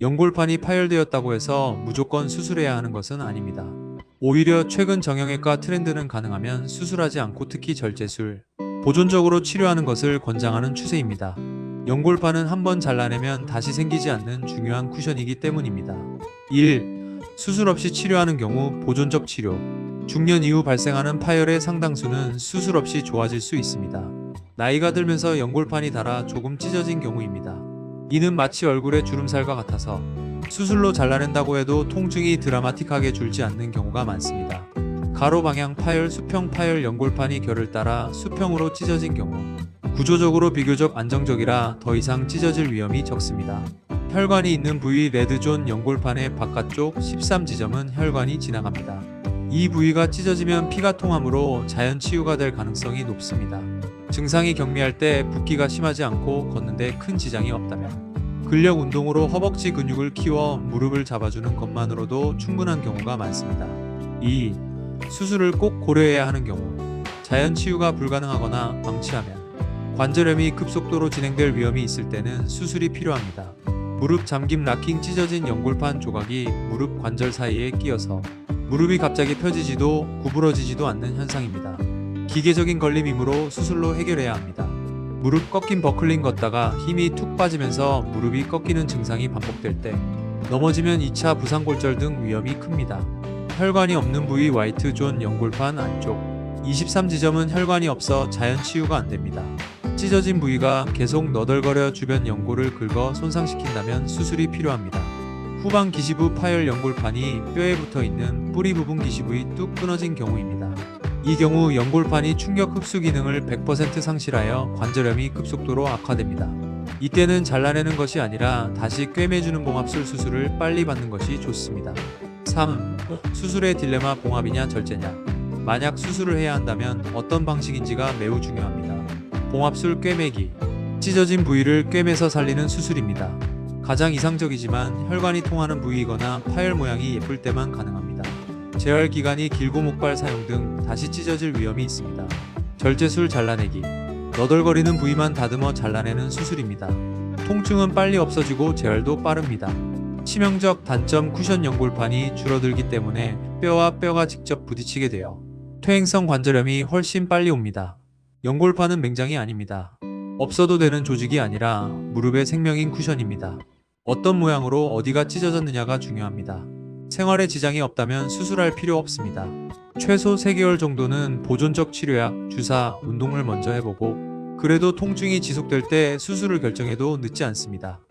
연골판이 파열되었다고 해서 무조건 수술해야 하는 것은 아닙니다. 오히려 최근 정형외과 트렌드는 가능하면 수술하지 않고 특히 절제술, 보존적으로 치료하는 것을 권장하는 추세입니다. 연골판은 한번 잘라내면 다시 생기지 않는 중요한 쿠션이기 때문입니다. 1. 수술 없이 치료하는 경우 보존적 치료. 중년 이후 발생하는 파열의 상당수는 수술 없이 좋아질 수 있습니다. 나이가 들면서 연골판이 닳아 조금 찢어진 경우입니다. 이는 마치 얼굴의 주름살과 같아서 수술로 잘라낸다고 해도 통증이 드라마틱하게 줄지 않는 경우가 많습니다. 가로 방향 파열, 수평 파열 연골판이 결을 따라 수평으로 찢어진 경우 구조적으로 비교적 안정적이라 더 이상 찢어질 위험이 적습니다. 혈관이 있는 부위 레드존 연골판의 바깥쪽 13지점은 혈관이 지나갑니다. 이 부위가 찢어지면 피가 통하므로 자연 치유가 될 가능성이 높습니다. 증상이 경미할 때 붓기가 심하지 않고 걷는데 큰 지장이 없다면 근력 운동으로 허벅지 근육을 키워 무릎을 잡아주는 것만으로도 충분한 경우가 많습니다. 2. 수술을 꼭 고려해야 하는 경우 자연 치유가 불가능하거나 방치하면 관절염이 급속도로 진행될 위험이 있을 때는 수술이 필요합니다. 무릎 잠김 락킹 찢어진 연골판 조각이 무릎 관절 사이에 끼어서 무릎이 갑자기 펴지지도 구부러지지도 않는 현상입니다. 기계적인 걸림이므로 수술로 해결해야 합니다. 무릎 꺾인 버클링 걷다가 힘이 툭 빠지면서 무릎이 꺾이는 증상이 반복될 때 넘어지면 2차 부상골절 등 위험이 큽니다. 혈관이 없는 부위 화이트 존 연골판 안쪽 23지점은 혈관이 없어 자연 치유가 안됩니다. 찢어진 부위가 계속 너덜거려 주변 연골을 긁어 손상시킨다면 수술이 필요합니다. 후방 기시부 파열 연골판이 뼈에 붙어있는 뿌리 부분 기시부이 뚝 끊어진 경우입니다. 이 경우 연골판이 충격 흡수 기능을 100% 상실하여 관절염이 급속도로 악화됩니다. 이때는 잘라내는 것이 아니라 다시 꿰매주는 봉합술 수술을 빨리 받는 것이 좋습니다. 3. 수술의 딜레마 봉합이냐 절제냐. 만약 수술을 해야 한다면 어떤 방식인지가 매우 중요합니다. 봉합술 꿰매기. 찢어진 부위를 꿰매서 살리는 수술입니다. 가장 이상적이지만 혈관이 통하는 부위이거나 파열 모양이 예쁠 때만 가능합니다. 재활 기간이 길고 목발 사용 등 다시 찢어질 위험이 있습니다. 절제술 잘라내기. 너덜거리는 부위만 다듬어 잘라내는 수술입니다. 통증은 빨리 없어지고 재활도 빠릅니다. 치명적 단점 쿠션 연골판이 줄어들기 때문에 뼈와 뼈가 직접 부딪히게 되어 퇴행성 관절염이 훨씬 빨리 옵니다. 연골판은 맹장이 아닙니다. 없어도 되는 조직이 아니라 무릎의 생명인 쿠션입니다. 어떤 모양으로 어디가 찢어졌느냐가 중요합니다. 생활에 지장이 없다면 수술할 필요 없습니다. 최소 3개월 정도는 보존적 치료약, 주사, 운동을 먼저 해보고 그래도 통증이 지속될 때 수술을 결정해도 늦지 않습니다.